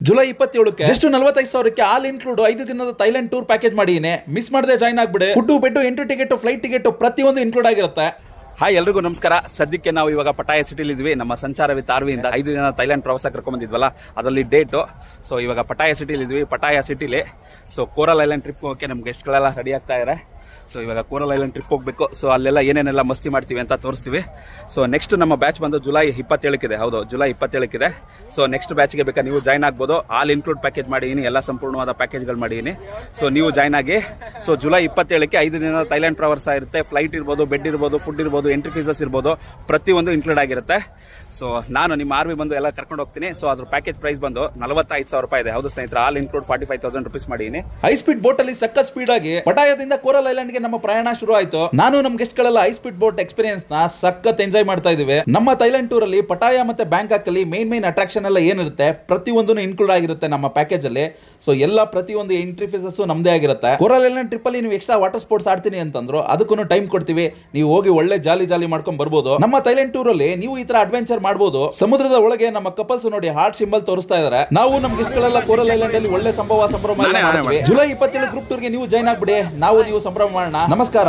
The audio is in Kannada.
ಜುಲೈ 27ಕ್ಕೆ ಜಸ್ಟ್ 45,000ಕ್ಕೆ ಆಲ್ ಇನ್ಕ್ಲೂಡ್ 5 ದಿನದ ಥೈಲ್ಯಾಂಡ್ ಟೂರ್ ಪ್ಯಾಕೇಜ್ ಮಾಡಿದ್ದೀನಿ. ಮಿಸ್ ಮಾಡದೆ ಜಾಯ್ನ್ ಆಗ್ಬಿಡಿ. Food bed entry ticket flight ticket ಪ್ರತಿಯೊಂದು ಇನ್ಕ್ಲೂಡ್ ಆಗಿರುತ್ತೆ. ಹಾಯ್ ಎಲ್ರಿಗೂ ನಮಸ್ಕಾರ. ಸದ್ಯಕ್ಕೆ ನಾವು ಇವಾಗ ಪಟಾಯ ಸಿಟಿಲಿ ಇದ್ವಿ. ನಮ್ಮ ಸಂಚಾರ ವಿತ್ ಆರ್ವಿಯಿಂದ 5 ದಿನ ಥೈಲ್ಯಾಂಡ್ ಪ್ರವಾಸ ಕರ್ಕೊಂಡ್ ಬಂದಿದ್ವಲ್ಲ, ಅದರಲ್ಲಿ ಡೇಟು. ಸೊ ಇವಾಗ ಪಟಾಯ ಸಿಟಿಲಿ ಇದ್ವಿ. ಪಟಾಯ ಸಿಟಿಲಿ ಸೊ ಕೋರಲ್ ಐಲ್ಯಾಂಡ್ ಟ್ರಿಪ್ ಹೋಗಕ್ಕೆ ನಮ್ಗೆ ಗೆಸ್ಟ್ಗಳೆಲ್ಲ ರೆಡಿ ಆಗ್ತಾ ಇದ್ದಾರೆ. ಸೊ ಇವಾಗ ಕೋರಲ್ ಐಲ್ಯಾಂಡ್ ಟ್ರಿಪ್ ಹೋಗಬೇಕು. ಸೊ ಅಲ್ಲೆಲ್ಲ ಏನೇನೆಲ್ಲ ಮಸ್ತಿ ಮಾಡ್ತೀವಿ ಅಂತ ತೋರಿಸ್ತೀವಿ. ಸೊ ನೆಕ್ಸ್ಟ್ ನಮ್ಮ ಬ್ಯಾಚ್ ಬಂದು ಜುಲೈ 27ಕ್ಕಿದೆ. ಹೌದು, ಜುಲೈ 27ಕ್ಕಿದೆ. ಸೊ ನೆಕ್ಸ್ಟ್ ಬ್ಯಾಚ್ಗೆ ಬೇಕಾ ನೀವು ಜಾಯ್ನ್ ಆಗ್ಬೋದು. ಆಲ್ ಇನ್ಕ್ಲೂಡ್ ಪ್ಯಾಕೇಜ್ ಮಾಡಿದ್ದೀನಿ, ಎಲ್ಲ ಸಂಪೂರ್ಣವಾದ ಪ್ಯಾಕೇಜ್ಗಳು ಮಾಡಿದ್ದೀನಿ. ಸೊ ನೀವು ಜಾಯ್ನ್ ಆಗಿ. ಸೊ ಜುಲೈ 27ಕ್ಕೆ 5 ದಿನ ಥೈಲ್ಯಾಂಡ್ ಪ್ರವಾಸ ಇರುತ್ತೆ. ಫ್ಲೈಟ್ ಇರ್ಬೋದು, ಬೆಡ್ ಇರ್ಬೋದು, ಫುಡ್ ಇರ್ಬೋದು, ಎಂಟ್ರಿ ಫೀಸಸ್ ಇರ್ಬೋದು, ಪ್ರತಿಯೊಂದು ಇನ್ಕ್ಲೂಡ್ ಆಗಿರುತ್ತೆ. ಸೊ ನಾನು ನಿಮ್ಮ ಆರ್ಮಿ ಬಂದು ಎಲ್ಲ ಕರ್ಕೊಂಡು ಹೋಗ್ತೀನಿ. ಸೊ ಅದ್ರ ಪ್ಯಾಕೇಜ್ ಪ್ರೈಸ್ ಬಂದು 45,000 ರೂಪಾಯಿ ಇದೆ. ಹೌದು ಸ್ನೇಹಿತರೆ, ಆಲ್ ಇನ್ಕ್ಲೂಡ್ 45,000 ರುಪೀಸ್ ಮಾಡಿದ್ದೀನಿ. ಹೈ ಸ್ಪೀಡ್ ಬೋಟ್ ಅಲ್ಲಿ ಸಕ್ಕ ಸ್ಪೀಡ್ ಆಗಿ ಪಟಾಯದಿಂದ ಕೋರಲ್ ಐಲ್ಯಾಂಡ್ ಗೆ ನಮ್ಮ ಪ್ರಯಾಣ ಶುರು ಆಯ್ತು. ನಾನು ನಮ್ ಗೆಸ್ಟ್ ಗಳೆಲ್ಲ ಹೈ ಸ್ಪೀಡ್ ಬೋಟ್ ಎಕ್ಸ್ಪೀರಿಯನ್ಸ್ ನ ಸಖತ್ ಎಂಜಾಯ್ ಮಾಡ್ತಾ ಇದೀವಿ. ನಮ್ಮ ಥೈಲ್ಯಾಂಡ್ ಟೂರ್ ಅಲ್ಲಿ ಪಟಾಯ ಮತ್ತೆ ಬ್ಯಾಂಕಾಕ್ ಅಲ್ಲಿ ಮೇನ್ ಅಟ್ರಾಕ್ಷನ್ ಎಲ್ಲ ಏನಿರುತ್ತೆ ಪ್ರತಿಯೊಂದು ಇನ್ಕ್ಲೂಡ್ ಆಗಿರುತ್ತೆ ನಮ್ಮ ಪ್ಯಾಕೇಜ್ ಅಲ್ಲಿ. ಸೊ ಎಲ್ಲ ಪ್ರತಿಯೊಂದು ಎಂಟ್ರಿ ಫೀಸಸ್ ನಮ್ದೇ ಆಗಿರುತ್ತೆ. ಕೋರಲ್ ಐಲ್ಯಾಂಡ್ ಟ್ರಿಪ್ ಅಲ್ಲಿ ನೀವು ಎಕ್ಸ್ಟ್ರಾ ವಾಟರ್ ಸ್ಪೋರ್ಟ್ಸ್ ಆಡ್ತೀನಿ ಅಂತಂದ್ರು ಅದಕ್ಕೂ ಟೈಮ್ ಕೊಡ್ತೀವಿ. ನೀವು ಹೋಗಿ ಒಳ್ಳೆ ಜಾಲಿ ಮಾಡ್ಕೊಂಡ್ ಬರ್ಬೋದು. ನಮ್ಮ ಥೈಲ್ಯಾಂಡ್ ಟೂರ್ ಅಲ್ಲಿ ನೀವು ಈ ತರ ಅಡ್ವೆಂಚರ್ ಮಾಡಬಹುದು. ಸಮುದ್ರದ ಒಳಗೆ ನಮ್ಮ ಕಪಲ್ಸ್ ನೋಡಿ ಹಾರ್ಟ್ ಸಿಂಬಲ್ ತೋರಿಸ್ತಾ ಇದಾರೆ. ನಾವು ನಮ್ ಗೆಸ್ಟ್ ಗಳೆಲ್ಲ ಕೋರಲ್ ಐಲ್ಯಾಂಡ್ ಅಲ್ಲಿ ಒಳ್ಳೆ ಸಂಭ್ರಮ. ಜುಲೈ 27 ಗ್ರೂಪ್ ಟೂರ್ ಗೆ ನೀವು ಜಾಯ್ನ್ ಆಗ್ಬಿಡಿ. ನಾವು ನೀವು ಸಂಭ್ರಮ ಮಾಡೋಣ. ನಮಸ್ಕಾರ.